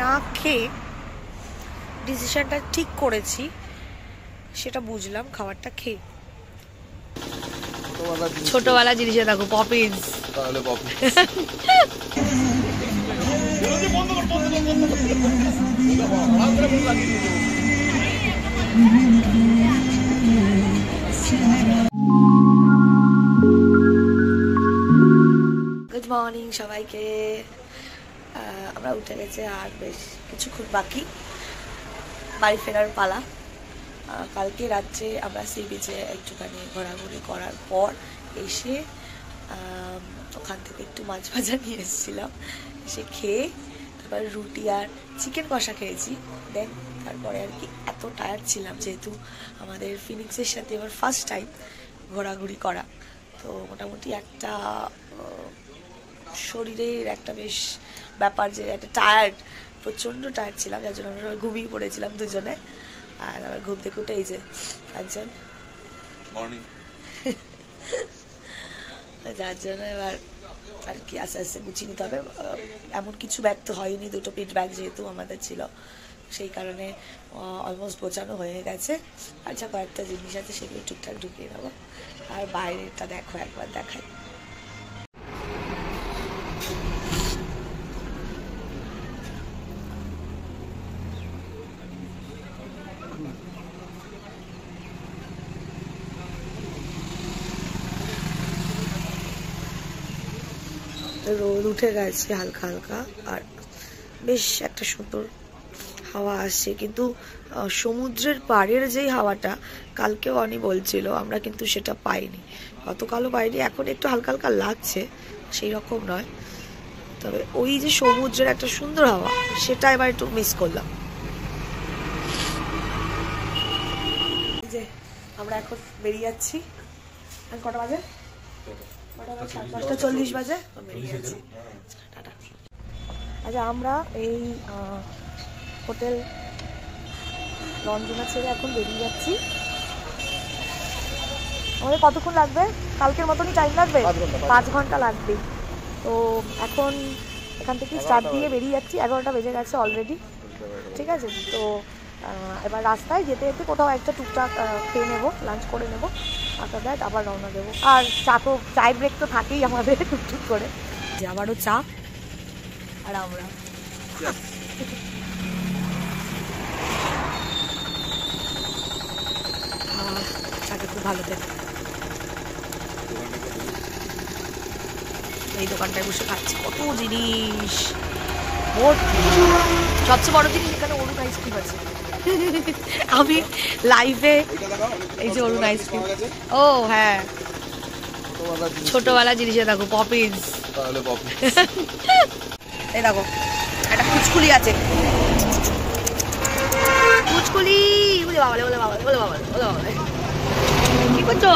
না খেয়ে ডিসিশনটা ঠিক করেছি, সেটা বুঝলাম খাবারটা খেয়ে। ছোটবেলা জিনিসে দেখো পপিন্স, তাহলে পপিন্স গুড মর্নিং সবাইকে। আমরা উঠে গেছে আর বেশ কিছুক্ষণ বাকি বাড়ি ফেরার পালা। কালকে রাত্রে আমরা সি বিচে একটুখানি ঘোরাঘুরি করার পর এসে ওখান থেকে একটু মাছ ভাজা নিয়ে এসেছিলাম, এসে খেয়ে তারপরে রুটি আর চিকেন কষা খেয়েছি। দেন তারপরে আর কি এত টায়ার্ড ছিলাম, যেহেতু আমাদের ফিনিক্সের সাথে এবার ফার্স্ট টাইম ঘোরাঘুরি করা, তো মোটামুটি একটা শরীরের একটা বেশ ব্যাপার যে একটা টায়ার্ড, প্রচণ্ড টায়ার্ড ছিলাম, যার জন্য আমরা ঘুমিয়ে পড়েছিলাম দুজনে। আর আবার ঘুম থেকে উঠে এই যে একজন মর্নিং, যার জন্য এবার আর কি আস্তে আস্তে গুছিয়ে নিতে হবে। এমন কিছু ব্যাগ তো হয়নি, দুটো পিট ব্যাগ যেহেতু আমাদের ছিল, সেই কারণে অলমোস্ট গোছানো হয়ে গেছে। আর যা কয়েকটা জিনিস আছে সেগুলো টুকটাক ঢুকিয়ে নেবো। আর বাইরেটা দেখো, একবার দেখাই। রোদ উঠে গেছে হালকা হালকা, আর বেশ একটা সুন্দর হাওয়া আসছে, কিন্তু সমুদ্রের পাড়ের যেই হাওয়াটা কালকেও অনি বলছিল, আমরা কিন্তু সেটা পাইনি, গতকালও পাইনি। এখন একটু হালকা হালকা লাগছে, সেই রকম নয়, তবে ওই যে সমুদ্রের একটা সুন্দর হাওয়া, সেটা এবার একটু মিস করলাম। যে আমরা এখন বেরিয়ে যাচ্ছি, কটা বাজে? 5:40 বাজে বেরিয়ে যাচ্ছি। আচ্ছা, আমরা এই হোটেল রঞ্জনা ছেড়ে এখন বেরিয়ে যাচ্ছি। আমাদের কতক্ষণ লাগবে? কালকের মতনই টাইম লাগবে, 5 ঘন্টা লাগবে। তো এখন এখান থেকে স্টার্ট দিয়ে বেরিয়ে যাচ্ছি, 11টা বেজে গেছে অলরেডি, ঠিক আছে? তো এবার রাস্তায় যেতে যেতে কোথাও একটা টুকটাক খেয়ে নেবো, লাঞ্চ করে নেবো, আফটার দ্যাট আবার রওনা দেবো। আর চায়ের ব্রেক তো থাকেই আমাদের টুকটুক করে, যে আবারও চা। আর আমরা চাটা খুব ভালো থাকে, এই দোকানটায় বসে খাচ্ছি, কত জিনিস, সবচেয়ে বড় জিনিস এখানে অরুণ আইসক্রিম আছে। আমি লাইভে এই যে অরুণ আইসক্রিম, ও হ্যাঁ, ছোটবেলা জিনিসে দেখো পপিন্স, তাহলে পপিন্স এই দেখো একটা কুচকুলি আছে, কুচকুলি বলে বাবালে, বলে বাবালে, বলে বাবালে, বলে বাবালে। কি করছো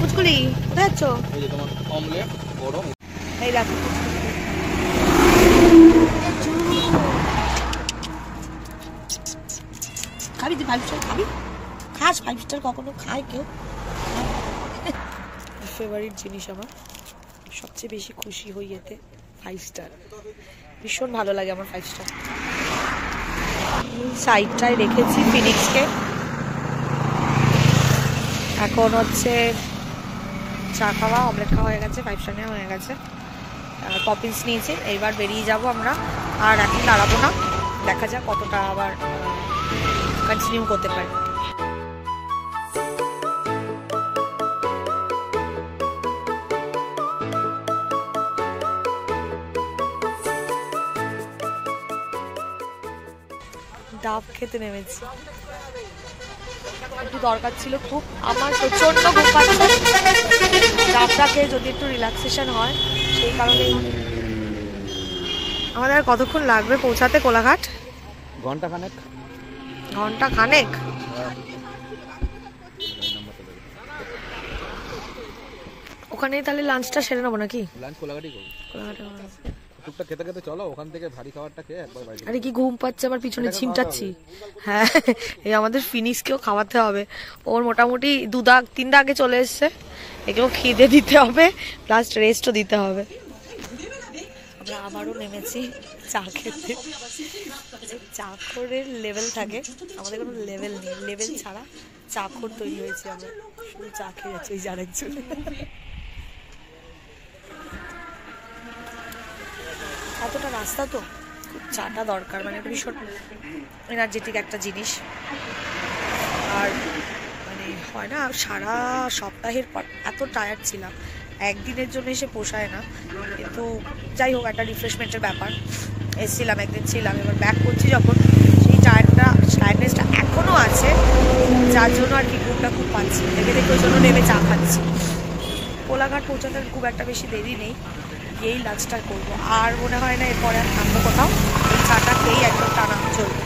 কুচকুলি? কোথায় যাচ্ছ? এই যে তোমার অমলেট গরম, এই দেখো খাবি তুই 5 স্টার খাবি? খাস 5 স্টার? কখনো খায় কেউ? ফেভারিট জিনিস আমার, সবচেয়ে বেশি খুশি হই এতে 5 স্টার, ভীষণ ভালো লাগে আমার 5 স্টার। সাইডটায় রেখেছি ফিনিক্সকে, এখন হচ্ছে চা খাওয়া, অমলেট খাওয়া হয়ে গেছে, 5 স্টার নেওয়া হয়ে গেছে, পপিন্স নিয়েছি। এইবার বেরিয়ে যাব আমরা, আর এখন দাঁড়াবো না, দেখা যাক কতটা আবার কন্টিনিউ করতে পারি। ডাব খেতে নেমেছি, একটু দরকার ছিল খুব, আমার প্রচন্ড ঘুম পাচ্ছে, ডাবটা খেয়ে যদি একটু রিল্যাক্সেশন হয়, সেই কারণেই। আমাদের আর কতক্ষণ লাগবে পৌঁছাতে কোলাঘাট? ঘন্টা খানেক। ঘন্টা খানেক? ওখানেই তাহলে লাঞ্চটা সেরে নেবো নাকি? লাঞ্চ কোলাঘাটই করব। কোলাঘাটে টুকটাক খেতে খেতে চলো, ওখান থেকে ভারী খাবারটা খেয়ে একবার বাড়ি। আরে কি ঘুম পাচ্ছে, আবার পিছনে ছিমটাচ্ছি। হ্যাঁ, এই আমাদের ফিনিক্সকেও খাওয়াতে হবে, ওর মোটামুটি 2 দাগ 3 দাগে চলে এসছে, এগুলো খিদে দিতে হবে, প্লাস রেস্টও দিতে হবে। আমরা আবারও নেমেছি চা খেতে। চাখরের লেভেল থাকে, আমাদের কোনো লেভেল নেই, লেভেল ছাড়া চাখর তৈরি হয়েছে। আমরা শুধু চা খেয়ে যাচ্ছি ওই যার একজন। এতটা রাস্তা তো খুব চাটা দরকার, মানে একটা ভীষণ এনার্জেটিক একটা জিনিস। আর মানে হয় না, সারা সপ্তাহের পর এত টায়ার্ড ছিলাম, একদিনের জন্য এসে পোষায় না, কিন্তু যাই হোক একটা রিফ্রেশমেন্টের ব্যাপার। এসেছিলাম, একদিন ছিলাম, এবার ব্যাক করছি যখন, সেই টায়ার্ডনেসটা এখনও আছে, যার জন্য আর কি ঘুমটা খুব পাচ্ছি, দেখে দেখে ওই জন্য নেমে চা খাচ্ছি। কোলাঘাট পৌঁছাতে খুব একটা বেশি দেরি নেই, এই লাঞ্চটা করবো, আর মনে হয় না এরপরে আর থাকবো কোথাও, এই চাটা খেয়েই একদম টানা চলবে।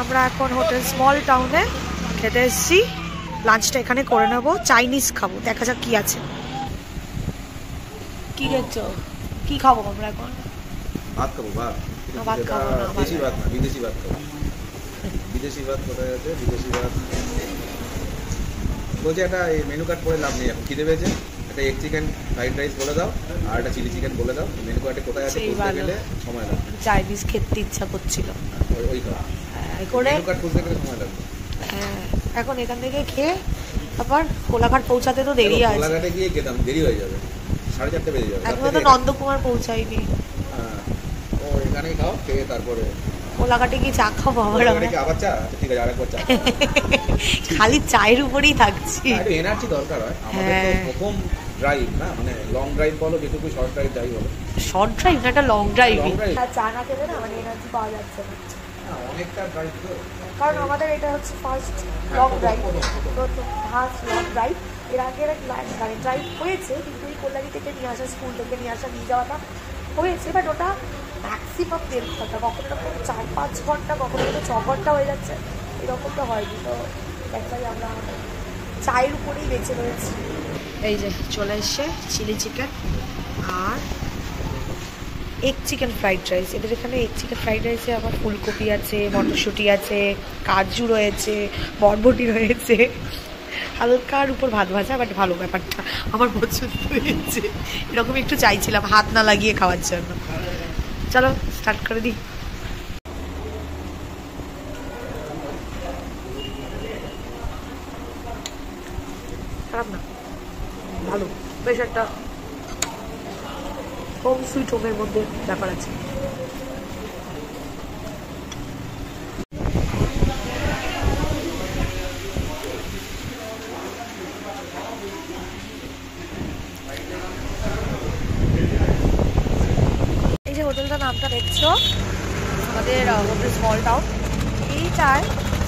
আমরা এখন হোটেল স্মল টাউনে খেতে এসেছি, লাঞ্চটা এখানে করে নেবো, চাইনিজ খাবো, দেখা যাক কি আছে। কি দেখছো, কি খাবো আমরা এখন? ভাত খাবো, ভাত। ভাত খাবো না, দেশি ভাত না, বিদেশি ভাত খাবো। বিদেশি ভাত কোথায় আছে? বিদেশি ভাত বলছে একটা মেনু কার্ড পরে লাভ নেই, এখন খিদে পেয়েছে, একটা এগ চিকেন ফ্রাইড রাইস বলে দাও আর একটা চিলি চিকেন বলে দাও। মেনু কার্ডে কোথায় আছে খুঁজতে গেলে সময় লাগবে। চাইনিজ খেতে ইচ্ছা করছিল, ওই খাওয়া করে মেনু কার্ড খুঁজতে গেলে সময় লাগবে। এখন এখান থেকে খেয়ে তারপর কোলাঘাট পৌঁছাতে তো দেরি আছে। কোলাঘাটে গিয়ে খেতাম, দেরি হয়ে যাবে, 4:30 বেজে যাবে। এখনো তো নন্দকুমার পৌঁছাইনি। ও এখানেই খাও, খেয়ে তারপরে কোলাঘাটে গিয়ে চা খাবো আবার। আবার চা? ঠিক আছে, আরেকবার চা। খালি চায়ের উপরেই থাকছি। একটু এনার্জি দরকার হয় আমাদের, তো প্রথম ড্রাইভ না, মানে লং ড্রাইভ বলো, যেটুকু শর্ট ড্রাইভ যাই বলো, শর্ট ড্রাইভ না, একটা লং ড্রাইভ। Long drive। চা না খেলে না মানে এনার্জি পাওয়া যাচ্ছে না, অনেকটা ড্রাইভ তো, কারণ আমাদের এটা হচ্ছে first long drive, first long drive. এর আগে মানে ড্রাইভ হয়েছে, কিন্তু এই কল্যাণী থেকে নিয়ে আসা, স্কুল থেকে নিয়ে আসা, নিয়ে যাওয়াটা হয়েছে, বাট ওটা ম্যাক্সিমাম 1.5 ঘন্টা, কখনো এরকম 4-5 ঘন্টা, কখনো হয়তো 6 ঘন্টা হয়ে যাচ্ছে, এরকমটা হয়নি। তো একটাই আমরা চায়ের উপরেই বেঁচে রয়েছি। এই যে চলে এসছে চিলি চিকেন আর এগ চিকেন ফ্রাইড রাইস। এদের এখানে এগ চিকেন ফ্রাইড রাইসে আবার ফুলকপি আছে, মটরশুঁটি আছে, কাজু রয়েছে, বরবটি রয়েছে, হালকার উপর ভাত ভাজা, বাট ভালো ব্যাপারটা আমার পছন্দ হয়েছে। এরকম একটু চাইছিলাম হাত না লাগিয়ে খাওয়ার জন্য। চলো স্টার্ট করে দিই। খারাপ না, ভালো, বেশ একটা হোম সুইট হোমের মধ্যে ব্যাপার আছে। এই যে হোটেলটার নামটা দেখছো, আমাদের হোটেল স্মল টাউন, এইটার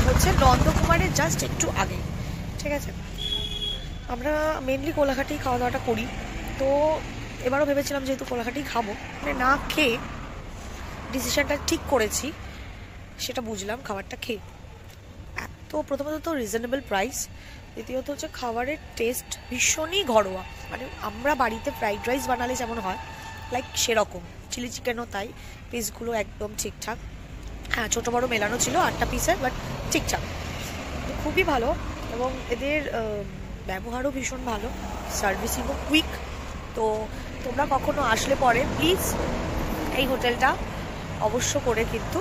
হচ্ছে নন্দকুমারের জাস্ট একটু আগে, ঠিক আছে? আমরা মেনলি কোলাঘাটেই খাওয়া দাওয়াটা করি, তো এবারও ভেবেছিলাম যেহেতু কোলাঘাটেই খাবো, মানে না খেয়ে ডিসিশনটা ঠিক করেছি, সেটা বুঝলাম খাবারটা খেয়ে। এত প্রথমত তো রিজনেবল প্রাইস, দ্বিতীয়ত হচ্ছে খাবারের টেস্ট ভীষণই ঘরোয়া, মানে আমরা বাড়িতে ফ্রাইড রাইস বানালে যেমন হয় লাইক সেরকম, চিলি চিকেনও তাই, পিসগুলো একদম ঠিকঠাক, হ্যাঁ ছোটো বড়ো মেলানো ছিল 8টা পিসের, বাট ঠিকঠাক, খুবই ভালো। এবং এদের ব্যবহারও ভীষণ ভালো, সার্ভিসিংও কুইক। তো তোমরা কখনো আসলে পরে প্লিজ এই হোটেলটা অবশ্য করে কিন্তু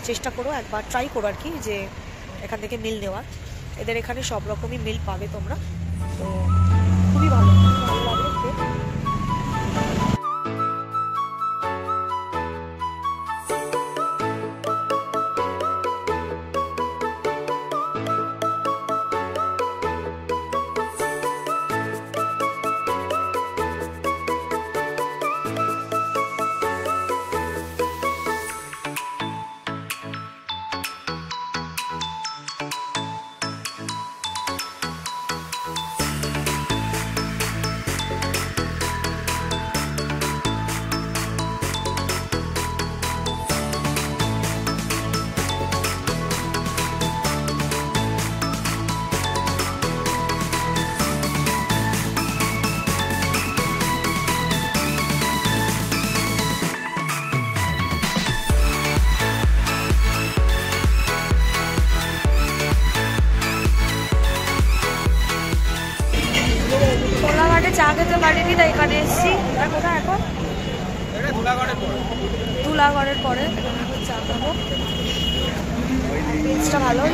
চেষ্টা করো, একবার ট্রাই করো আর কি, যে এখান থেকে মিল নেওয়ার। এদের এখানে সব রকমই মিল পাবে তোমরা, তো খুবই ভালো, ভালো লাগবে। খেতে পারিনি তাই এখানে এসেছি। আর কোথায় এখন? ধুলাগড়ের পরে এখানে এখন চা খাবো। পেজটা ভালোই।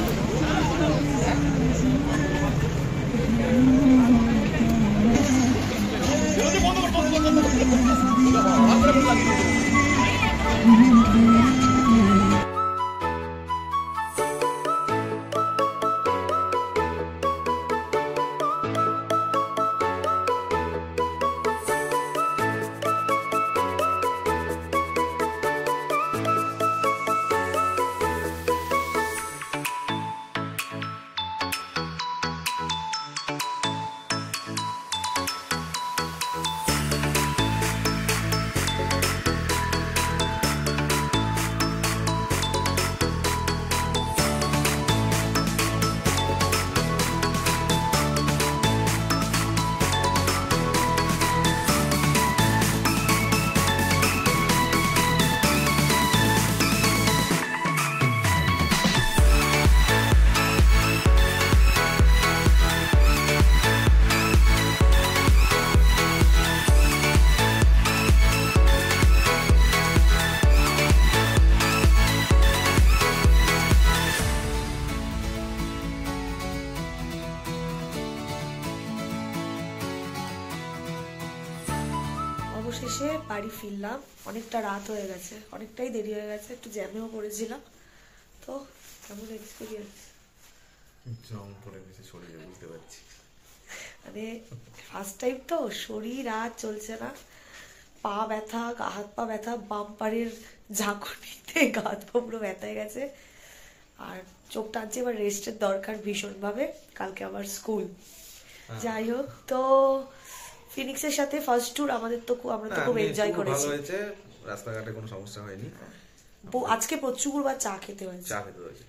অবশেষে বাড়ি ফিরলাম। অনেকটা রাত হয়ে গেছে, অনেকটাই দেরি হয়ে গেছে, একটু জ্যামেও পড়েছিলাম। তো কেমন এক্সপিরিয়েন্স? জং পড়ে গেছে শরীরে, বুঝতে পারছি। মানে ফার্স্ট টাইম তো, শরীর আর চলছে না, পা ব্যথা, হাত পা ব্যথা, বাম্পারের ঝাঁকুনিতে গা হাত পা পুরো ব্যথা হয়ে গেছে। আর চোখ টানছে, এবার রেস্টের দরকার ভীষণভাবে, কালকে আবার স্কুল। যাই হোক, তো ফিনিক্সের সাথে ফার্স্ট ট্যুর আমাদের তো আমরা তো খুব এনজয় করেছি। ভালো হয়েছে, রাস্তাঘাটে কোনো সমস্যা হয়নি। আজকে প্রচুরবার চা খেতে হয়েছে,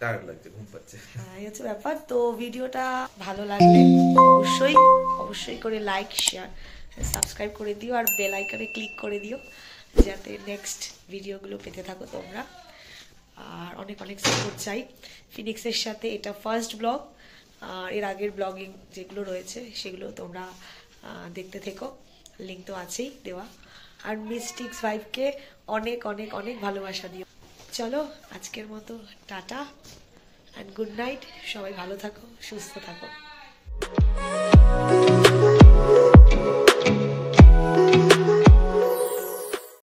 টায়ার্ড লাগছে, ঘুম পাচ্ছে। এই হচ্ছে ব্যাপার। তো ভিডিওটা ভালো লাগলে অবশ্যই অবশ্যই করে লাইক, শেয়ার, সাবস্ক্রাইব করে দিও, আর বেল আইকনে ক্লিক করে দিও, যাতে নেক্সট ভিডিওগুলো পেতে থাকো তোমরা। আর অনেক অনেক সাপোর্ট চাই ফিনিক্সের সাথে। এটা ফার্স্ট ব্লগ, আর এর আগের ব্লগিং যেগুলো রয়েছে সেগুলো তোমরা দেখতে থেকো, লিঙ্ক তো আছেই দেওয়া। আর মিস্টিক্স ভাইবকে অনেক অনেক অনেক ভালোবাসা দিও। চলো আজকের মতো টাটা অ্যান্ড গুড নাইট। সবাই ভালো থাকো, সুস্থ থাকো।